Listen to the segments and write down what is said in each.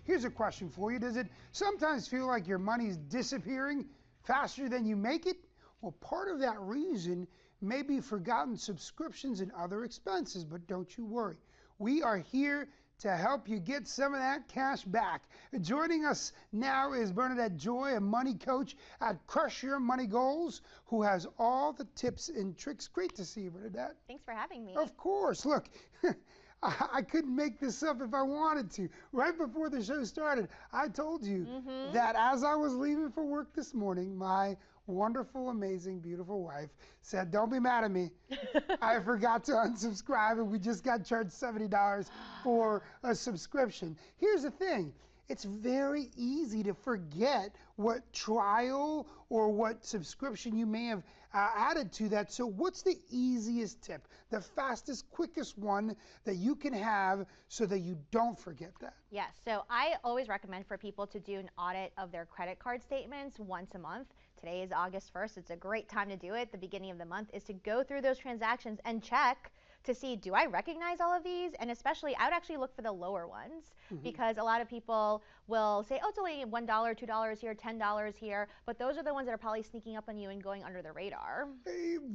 Here's a question for you. Does it sometimes feel like your money's disappearing faster than you make it? Well, part of that reason may be forgotten subscriptions and other expenses, but don't you worry. We are here to help you get some of that cash back. Joining us now is Bernadette Joy, a money coach at Crush Your Money Goals, who has all the tips and tricks. Great to see you, Bernadette. Thanks for having me. Of course. Look, I couldn't make this up if I wanted to. Right before the show started, I told you that as I was leaving for work this morning, my wonderful, amazing, beautiful wife said, don't be mad at me. I forgot to unsubscribe and we just got charged $70 for a subscription. Here's the thing. It's very easy to forget what trial or what subscription you may have added to that. So what's the easiest tip, the fastest, quickest one that you can have so that you don't forget that? Yes, so I always recommend for people to do an audit of their credit card statements once a month. Today is August 1st. It's a great time to do it. The beginning of the month is to go through those transactions and check to see, do I recognize all of these? And especially, I would actually look for the lower ones because a lot of people will say, oh, it's only $1, $2 here, $10 here, but those are the ones that are probably sneaking up on you and going under the radar.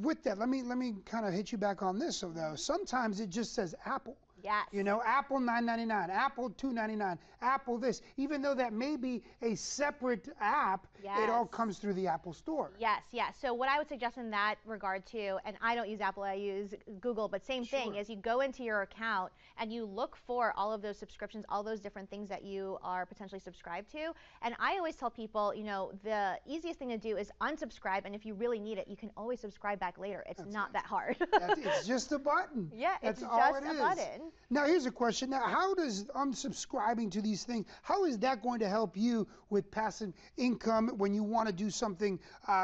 With that, let me kind of hit you back on this, though. Sometimes it just says Apple. Yes. You know, Apple $9.99, Apple $2.99, Apple this. Even though that may be a separate app, it all comes through the Apple Store. Yes, yes. So what I would suggest in that regard too, and I don't use Apple, I use Google, but same thing, is you go into your account and you look for all of those subscriptions, all those different things that you are potentially subscribed to. And I always tell people, you know, the easiest thing to do is unsubscribe, and if you really need it, you can always subscribe back later. It's not that hard. It's just a button. Yeah, That's it's all just it a is. button. Now, here's a question. Now, how does unsubscribing to these things, how is that going to help you with passive income when you want to do something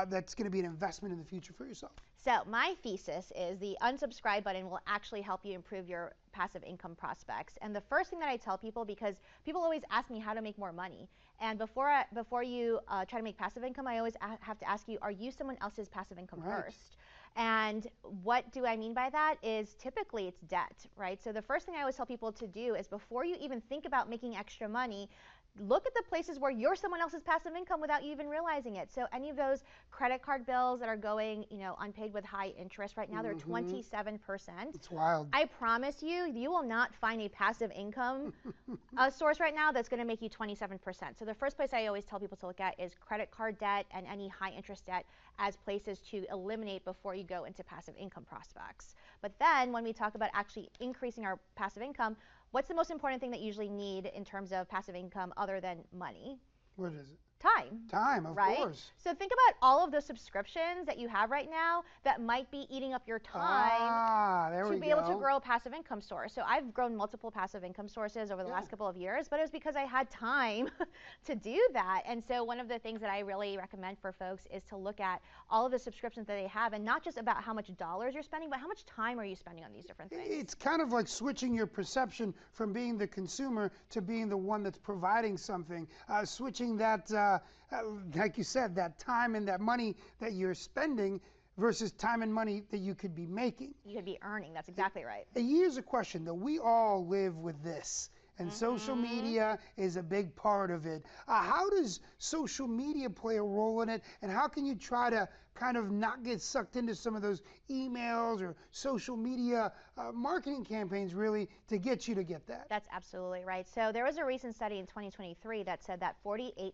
that's going to be an investment in the future for yourself? So my thesis is the unsubscribe button will actually help you improve your passive income prospects. And the first thing that I tell people, because people always ask me how to make more money, and before you try to make passive income, I always have to ask you, are you someone else's passive income first? And what do I mean by that is typically it's debt, right? So the first thing I always tell people to do is before you even think about making extra money, look at the places where you're someone else's passive income without you even realizing it. So any of those credit card bills that are going, you know, unpaid with high interest right now, they're 27%. It's wild. I promise you, you will not find a passive income source right now that's going to make you 27%. So the first place I always tell people to look at is credit card debt and any high interest debt as places to eliminate before you go into passive income prospects. But then when we talk about actually increasing our passive income, what's the most important thing that you usually need in terms of passive income other than money? What is it? Time. Time, of course. So think about all of the subscriptions that you have right now that might be eating up your time to be able to grow a passive income source. So I've grown multiple passive income sources over the last couple of years, but it was because I had time to do that. And so one of the things that I really recommend for folks is to look at all of the subscriptions that they have, and not just about how much dollars you're spending, but how much time are you spending on these different things. It's kind of like switching your perception from being the consumer to being the one that's providing something, switching that like you said, that time and that money that you're spending versus time and money that you could be making. You could be earning, that's exactly right. Here's a question, though. We all live with this, and social media is a big part of it. How does social media play a role in it, and how can you try to kind of not get sucked into some of those emails or social media marketing campaigns really to get you to get that? That's absolutely right. So there was a recent study in 2023 that said that 48%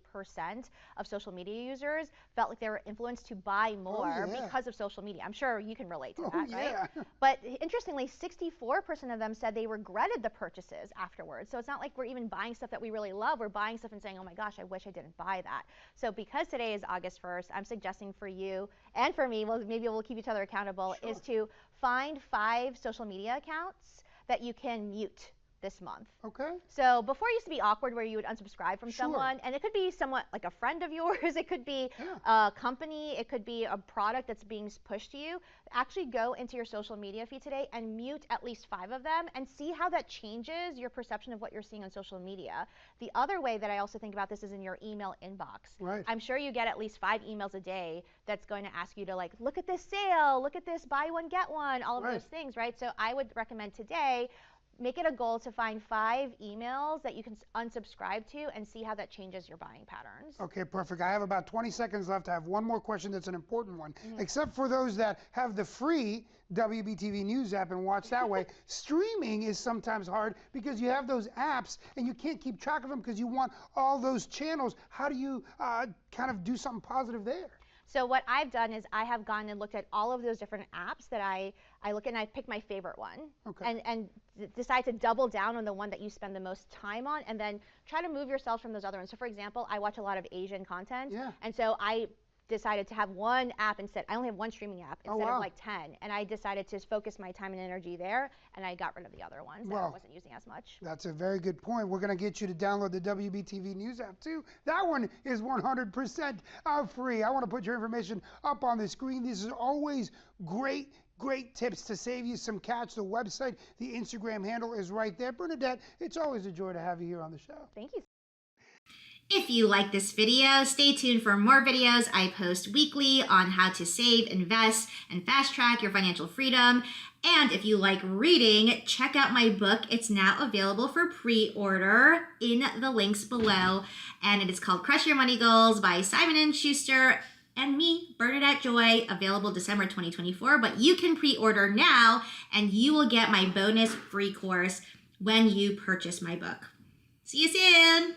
of social media users felt like they were influenced to buy more because of social media. I'm sure you can relate to that, right? But interestingly, 64% of them said they regretted the purchases afterwards. So it's not like we're even buying stuff that we really love. We're buying stuff and saying, oh my gosh, I wish I didn't buy that. So because today is August 1st, I'm suggesting for you and for me, well, maybe we'll keep each other accountable, is to find 5 social media accounts that you can mute this month. Okay. So before it used to be awkward where you would unsubscribe from someone, and it could be somewhat like a friend of yours, it could be a company, it could be a product that's being pushed to you. Actually go into your social media feed today and mute at least 5 of them and see how that changes your perception of what you're seeing on social media. The other way that I also think about this is in your email inbox. Right. I'm sure you get at least 5 emails a day that's going to ask you to, like, look at this sale, look at this buy one get one, all of those things, right? So I would recommend today make it a goal to find 5 emails that you can unsubscribe to and see how that changes your buying patterns. Okay, perfect. I have about 20 seconds left. I have one more question that's an important one. Except for those that have the free WBTV News app and watch that way, streaming is sometimes hard because you have those apps and you can't keep track of them because you want all those channels. How do you kind of do something positive there? So what I've done is I have gone and looked at all of those different apps that I look at, and I pick my favorite one, and decide to double down on the one that you spend the most time on, and then try to move yourself from those other ones. So for example, I watch a lot of Asian content, and so I decided to have one app instead. I only have one streaming app instead of like 10, and I decided to focus my time and energy there, and I got rid of the other ones that I wasn't using as much. That's a very good point. We're going to get you to download the WBTV News app too. That one is 100% free. I want to put your information up on the screen. These are always great tips to save you some cash. The website, the Instagram handle is right there. Bernadette, it's always a joy to have you here on the show. Thank you. If you like this video, stay tuned for more videos I post weekly on how to save, invest, and fast track your financial freedom. And if you like reading, check out my book. It's now available for pre-order in the links below. And it is called Crush Your Money Goals by Simon & Schuster and me, Bernadette Joy, available December 2024. But you can pre-order now and you will get my bonus free course when you purchase my book. See you soon.